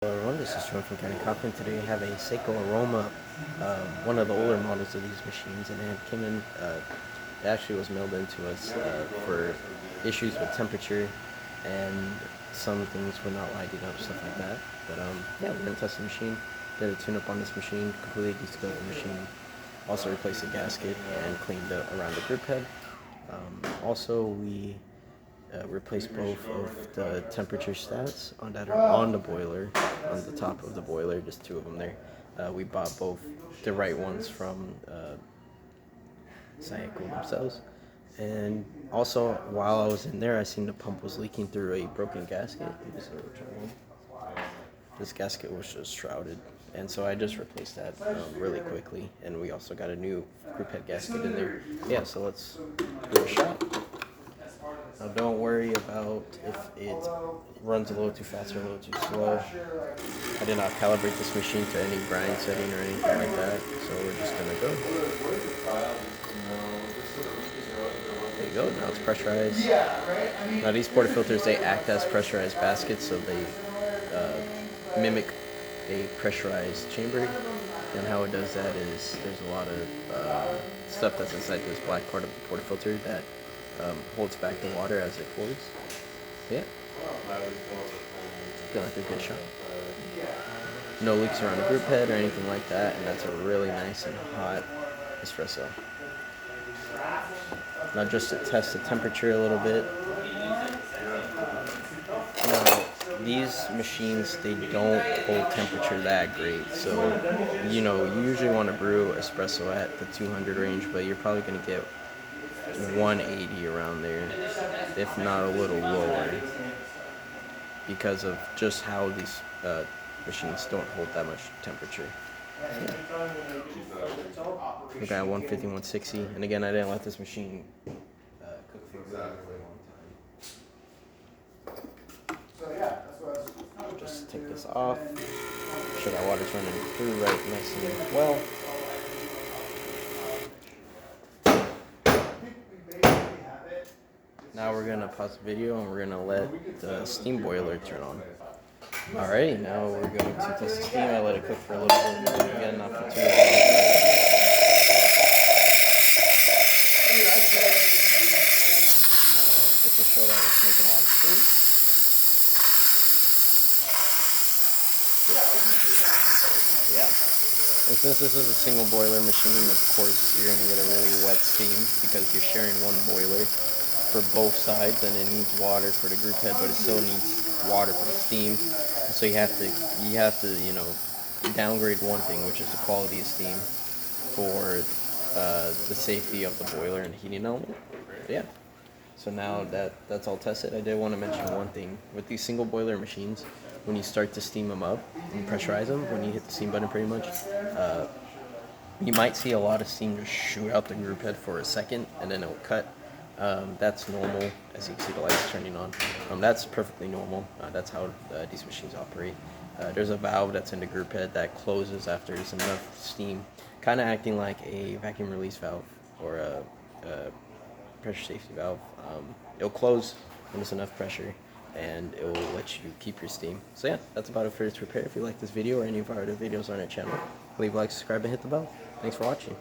Everyone, this is Sean from Kanen. Today I have a Saeco Eroma, one of the older models of these machines, and it came in, it actually was mailed in to us for issues with temperature, and some things were not lighting up, stuff like that. But yeah, we're going to test the machine, did a tune-up on this machine, completely descaled the machine, also replaced the gasket and cleaned it around the grip head. Also, we replace both of the temperature stats that are on the boiler, on the top of the boiler, just two of them there. We bought both the right ones from Saeco themselves. And also, while I was in there, I seen the pump was leaking through a broken gasket. This gasket was just shrouded, and so I just replaced that really quickly. And we also got a new group head gasket in there. Yeah, so let's give it a shot. Now don't worry about if it runs a little too fast or a little too slow. I did not calibrate this machine to any grind setting or anything like that, so we're just gonna go. There you go, now it's pressurized. Now these portafilters, they act as pressurized baskets, so they mimic a pressurized chamber. And how it does that is there's a lot of stuff that's inside this black part of the portafilter that holds back the water as it pours. Yeah. Feel like a good shot. No leaks around the group head or anything like that, and that's a really nice and hot espresso. Now just to test the temperature a little bit. Now these machines, they don't hold temperature that great, so you usually want to brew espresso at the 200 range, but you're probably going to get 180 around there, if not a little lower, because of just how these machines don't hold that much temperature. Yeah. We got 150, 160, and again, I didn't let this machine cook for a really, really long time. Just take this off. Make sure that water's running through right nice and well. Now we're going to pause the video and we're going to let the steam boiler turn on. Alright, now we're going to test the steam. I let it cook for a little bit. Again, not for too long. This will show that it's making a lot of steam. Yeah. And since this is a single boiler machine, of course you're going to get a really wet steam because you're sharing one boiler for both sides, and it needs water for the group head, but it still needs water for the steam. And so you have to downgrade one thing, which is the quality of steam, for the safety of the boiler and heating element. But yeah. So now that's all tested, I did want to mention one thing. With these single boiler machines, when you start to steam them up and pressurize them, when you hit the steam button pretty much, you might see a lot of steam just shoot out the group head for a second and then it'll cut. That's normal, as you can see the lights turning on. That's perfectly normal. That's how these machines operate. There's a valve that's in the group head that closes after there's enough steam, kind of acting like a vacuum release valve or a pressure safety valve. It'll close when there's enough pressure, and it will let you keep your steam. So yeah, that's about it for this repair. If you like this video or any of our other videos on our channel, leave a like, subscribe, and hit the bell. Thanks for watching.